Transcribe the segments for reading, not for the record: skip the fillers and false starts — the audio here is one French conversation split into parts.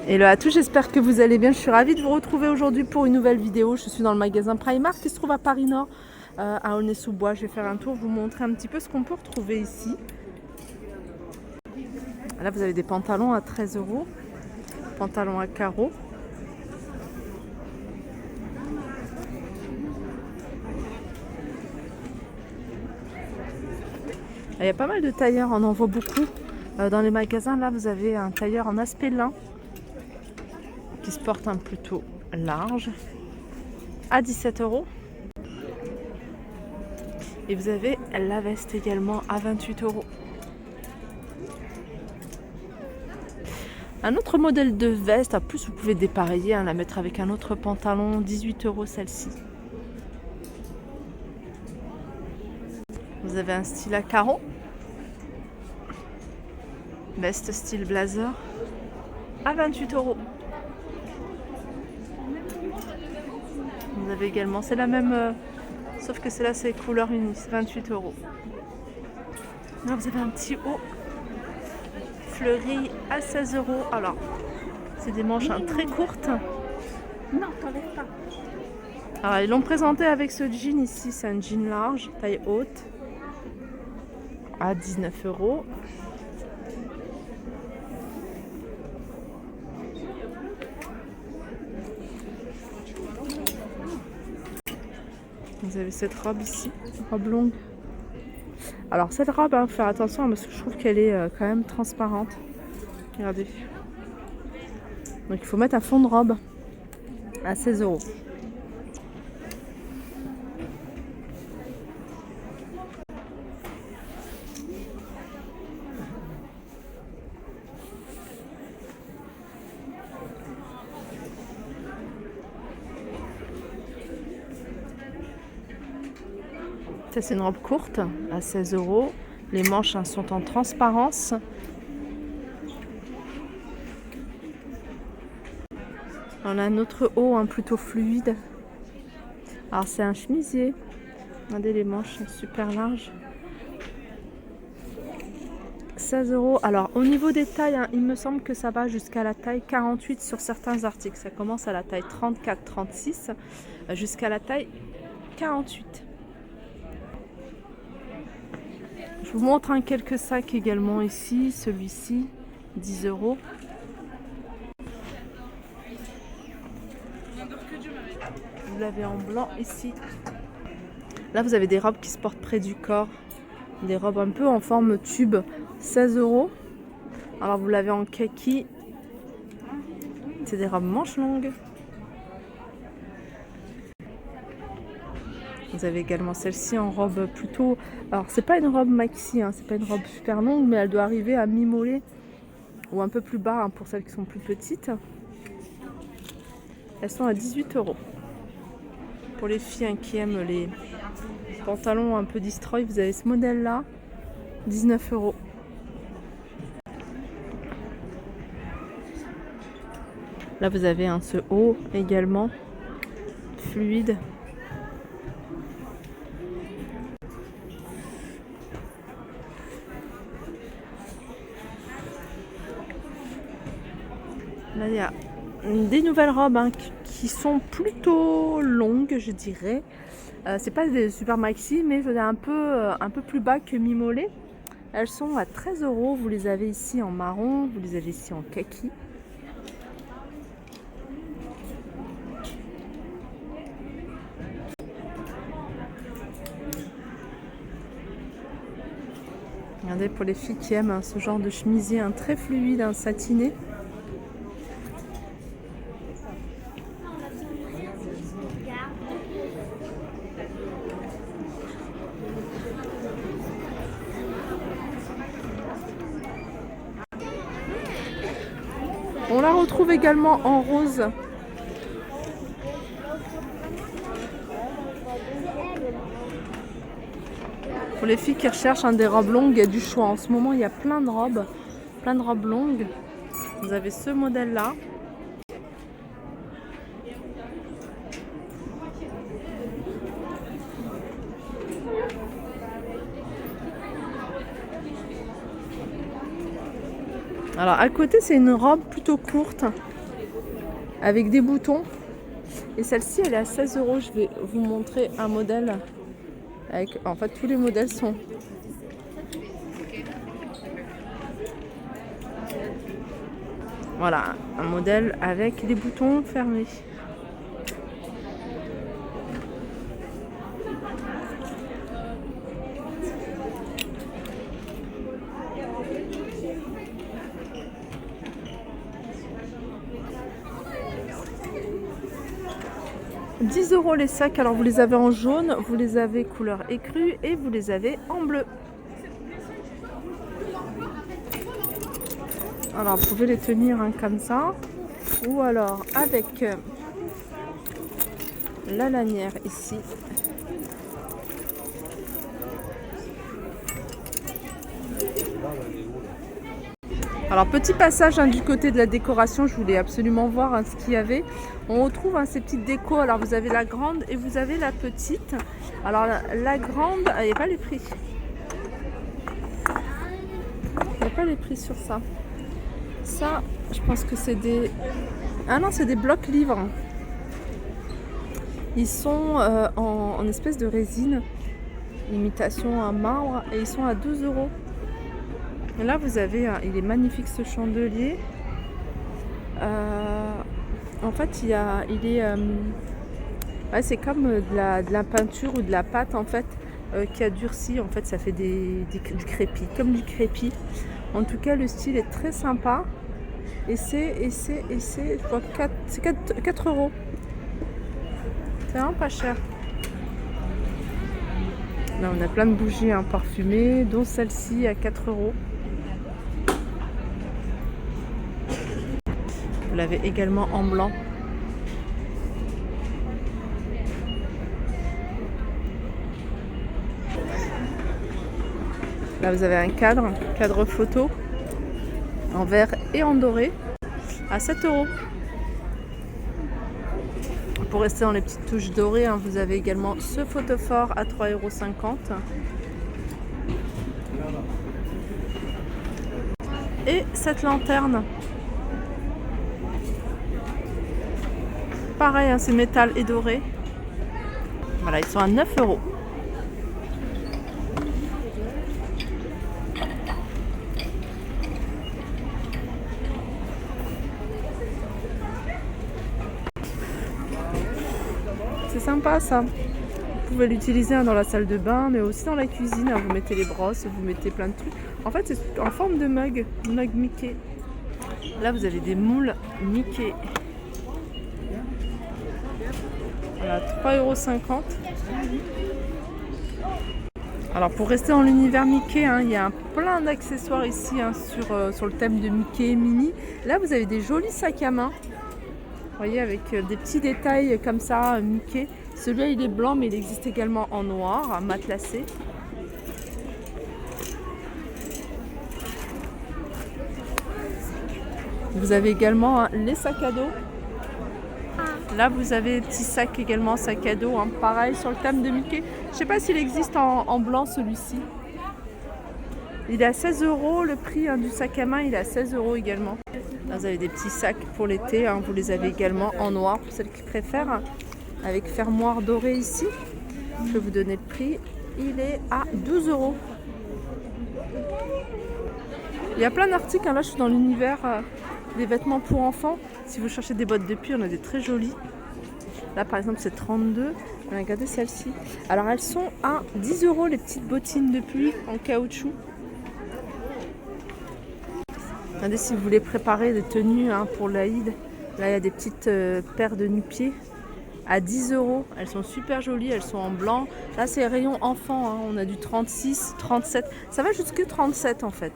Hello à tous, j'espère que vous allez bien. Je suis ravie de vous retrouver aujourd'hui pour une nouvelle vidéo. Je suis dans le magasin Primark qui se trouve à Paris Nord, à Aulnay-sous-Bois. Je vais faire un tour, vous montrer un petit peu ce qu'on peut retrouver ici. Là, vous avez des pantalons à 13 €, pantalons à carreaux. Il y a pas mal de tailleurs, on en voit beaucoup dans les magasins. Là, vous avez un tailleur en aspect lin qui se porte un plutôt large à 17 €. Et vous avez la veste également à 28 €. Un autre modèle de veste, en plus vous pouvez dépareiller, la mettre avec un autre pantalon, 18 € celle-ci. Vous avez un style à carreaux, veste style blazer à 28 €. Vous avez également, c'est la même, sauf que celle-là c'est couleur unie, c'est 28 €. Là vous avez un petit haut fleuri à 16 €. Alors, c'est des manches très courtes. Non, t'enlèves pas. Alors, ils l'ont présenté avec ce jean ici, c'est un jean large, taille haute, à 19 €. Vous avez cette robe ici, robe longue. Alors cette robe, faut faire attention parce que je trouve qu'elle est quand même transparente. Regardez. Donc il faut mettre un fond de robe à 16 €. Ça c'est une robe courte à 16 €. Les manches sont en transparence. On a un autre haut plutôt fluide. Alors c'est un chemisier. Regardez, les manches sont super larges. 16 €. Alors au niveau des tailles, il me semble que ça va jusqu'à la taille 48 sur certains articles. Ça commence à la taille 34-36 jusqu'à la taille 48. Je vous montre quelques sacs également ici. Celui-ci, 10 €. Vous l'avez en blanc ici. Là, vous avez des robes qui se portent près du corps. Des robes un peu en forme tube, 16 €. Alors, vous l'avez en kaki. C'est des robes manches longues. Vous avez également celle-ci en robe plutôt... Alors, c'est pas une robe maxi, c'est pas une robe super longue, mais elle doit arriver à mi-mollet ou un peu plus bas pour celles qui sont plus petites. Elles sont à 18 €. Pour les filles qui aiment les pantalons un peu destroy, vous avez ce modèle-là, 19 €. Là, vous avez ce haut également, fluide. Là, il y a des nouvelles robes qui sont plutôt longues, je dirais. C'est pas des super maxi, mais je veux dire un peu plus bas que mi-mollet. Elles sont à 13 €. Vous les avez ici en marron, vous les avez ici en kaki. Regardez, pour les filles qui aiment ce genre de chemisier très fluide, satiné. On la retrouve également en rose. Pour les filles qui recherchent des robes longues, il y a du choix. En ce moment, il y a plein de robes longues. Vous avez ce modèle-là. Alors à côté, c'est une robe plutôt courte avec des boutons. Et celle-ci, elle est à 16 euros. Je vais vous montrer un modèle. Avec, en fait, tous les modèles sont... Voilà, un modèle avec des boutons fermés. « 10 euros les sacs. Alors vous les avez en jaune, vous les avez couleur écrue et vous les avez en bleu. Alors vous pouvez les tenir comme ça. Ou alors avec la lanière ici. Alors petit passage du côté de la décoration, je voulais absolument voir ce qu'il y avait. On retrouve ces petites décos. Alors vous avez la grande et vous avez la petite. Alors la grande, il n'y a pas les prix. Il n'y a pas les prix sur ça. Ça, je pense que c'est des... Ah non, c'est des blocs livres. Ils sont en espèce de résine, imitation à marbre, et ils sont à 12 euros. Et là, vous avez, il est magnifique ce chandelier. En fait, c'est comme de la peinture ou de la pâte en fait qui a durci. En fait, ça fait du crépi, comme du crépi. En tout cas, le style est très sympa. Et c'est 4 euros. C'est vraiment pas cher. Là, on a plein de bougies parfumées, dont celle-ci à 4 euros. Vous l'avez également en blanc. Là, vous avez un cadre photo en vert et en doré à 7 euros. Pour rester dans les petites touches dorées, vous avez également ce photophore à 3,50 €. Et cette lanterne. Pareil, c'est métal et doré. Voilà, ils sont à 9 euros. C'est sympa ça. Vous pouvez l'utiliser dans la salle de bain, mais aussi dans la cuisine. Vous mettez les brosses, vous mettez plein de trucs. En fait, c'est en forme de mug Mickey. Là, vous avez des moules Mickey. Voilà, 3,50 €. Alors pour rester dans l'univers Mickey, il y a plein d'accessoires ici sur le thème de Mickey et Minnie. Là vous avez des jolis sacs à main. Vous voyez, avec des petits détails comme ça, Mickey. Celui-là il est blanc, mais il existe également en noir, matelassé. Vous avez également les sacs à dos. Là, vous avez des petits sacs également, sacs à dos, pareil sur le thème de Mickey. Je ne sais pas s'il existe en blanc celui-ci. Il est à 16 euros, le prix du sac à main, il est à 16 euros également. Là, vous avez des petits sacs pour l'été, vous les avez également en noir pour celles qui préfèrent, avec fermoir doré ici. Je vais vous donner le prix, il est à 12 euros. Il y a plein d'articles, là je suis dans l'univers des vêtements pour enfants. Si vous cherchez des bottes de pied, on a des très jolies. Là par exemple c'est 32. Regardez celle-ci. Alors elles sont à 10 euros les petites bottines de pluie en caoutchouc. Regardez si vous voulez préparer des tenues pour l'Aïd. Là il y a des petites paires de nu-pieds à 10 euros. Elles sont super jolies, elles sont en blanc. Là c'est rayon enfant, on a du 36, 37. Ça va jusque 37 en fait.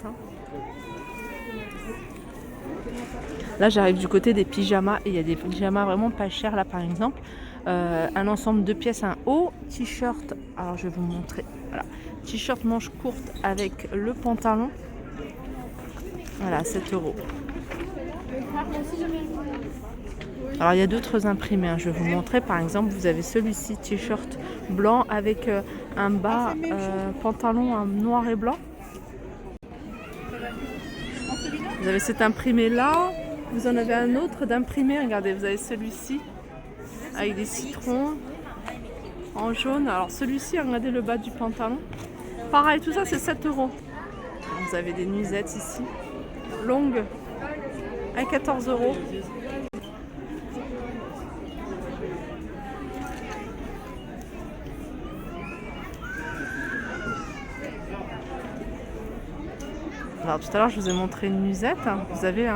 Là j'arrive du côté des pyjamas et il y a des pyjamas vraiment pas chers. Là par exemple un ensemble de pièces, un haut t-shirt. Alors je vais vous montrer. Voilà, t-shirt manche courte avec le pantalon. Voilà, 7 euros. Alors il y a d'autres imprimés, je vais vous montrer. Par exemple vous avez celui-ci, t-shirt blanc avec un bas pantalon noir et blanc. Vous avez cet imprimé là. Vous en avez un autre d'imprimé. Regardez, vous avez celui-ci avec des citrons en jaune. Alors celui-ci, regardez le bas du pantalon. Pareil, tout ça c'est 7 €. Vous avez des nuisettes ici, longues, à 14 €. Alors tout à l'heure je vous ai montré une nuisette. Vous avez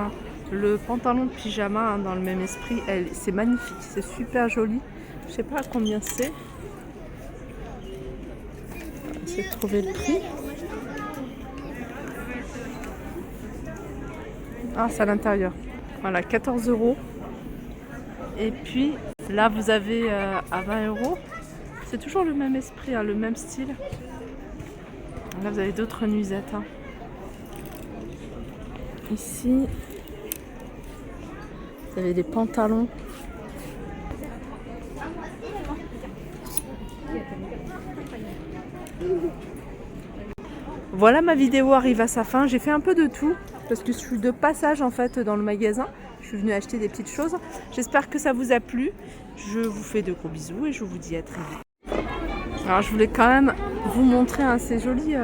le pantalon de pyjama dans le même esprit. C'est magnifique, c'est super joli. Je sais pas à combien c'est. On va essayer de trouver le prix. Ah, c'est à l'intérieur. Voilà, 14 €. Et puis là vous avez à 20 €. C'est toujours le même esprit, le même style. Là vous avez d'autres nuisettes. Ici, vous avez des pantalons. Voilà, ma vidéo arrive à sa fin. J'ai fait un peu de tout parce que je suis de passage en fait dans le magasin. Je suis venue acheter des petites choses. J'espère que ça vous a plu. Je vous fais de gros bisous et je vous dis à très vite. Alors je voulais quand même vous montrer ces jolis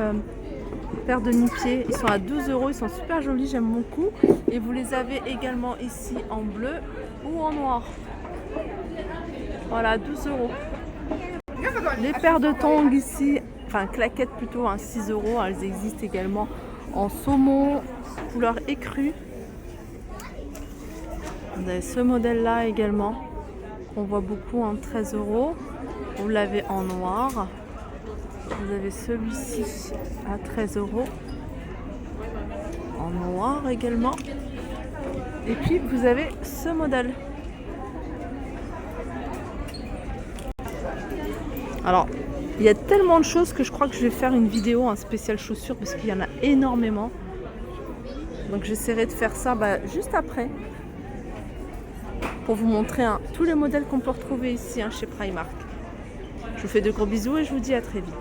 paires de nu-pieds. Ils sont à 12 €. Ils sont super jolis, j'aime beaucoup. Et vous les avez également ici en bleu ou en noir. Voilà, 12 €. Les paires de tongs ici, enfin claquettes plutôt, 6 €. Elles existent également en saumon, couleur écrue. Vous avez ce modèle là également, qu'on voit beaucoup en 13 €. Vous l'avez en noir. Vous avez celui-ci à 13 €. En noir également. Et puis vous avez ce modèle. Alors, il y a tellement de choses que je crois que je vais faire une vidéo, un spécial chaussures, parce qu'il y en a énormément. Donc j'essaierai de faire ça juste après. Pour vous montrer tous les modèles qu'on peut retrouver ici chez Primark. Je vous fais de gros bisous et je vous dis à très vite.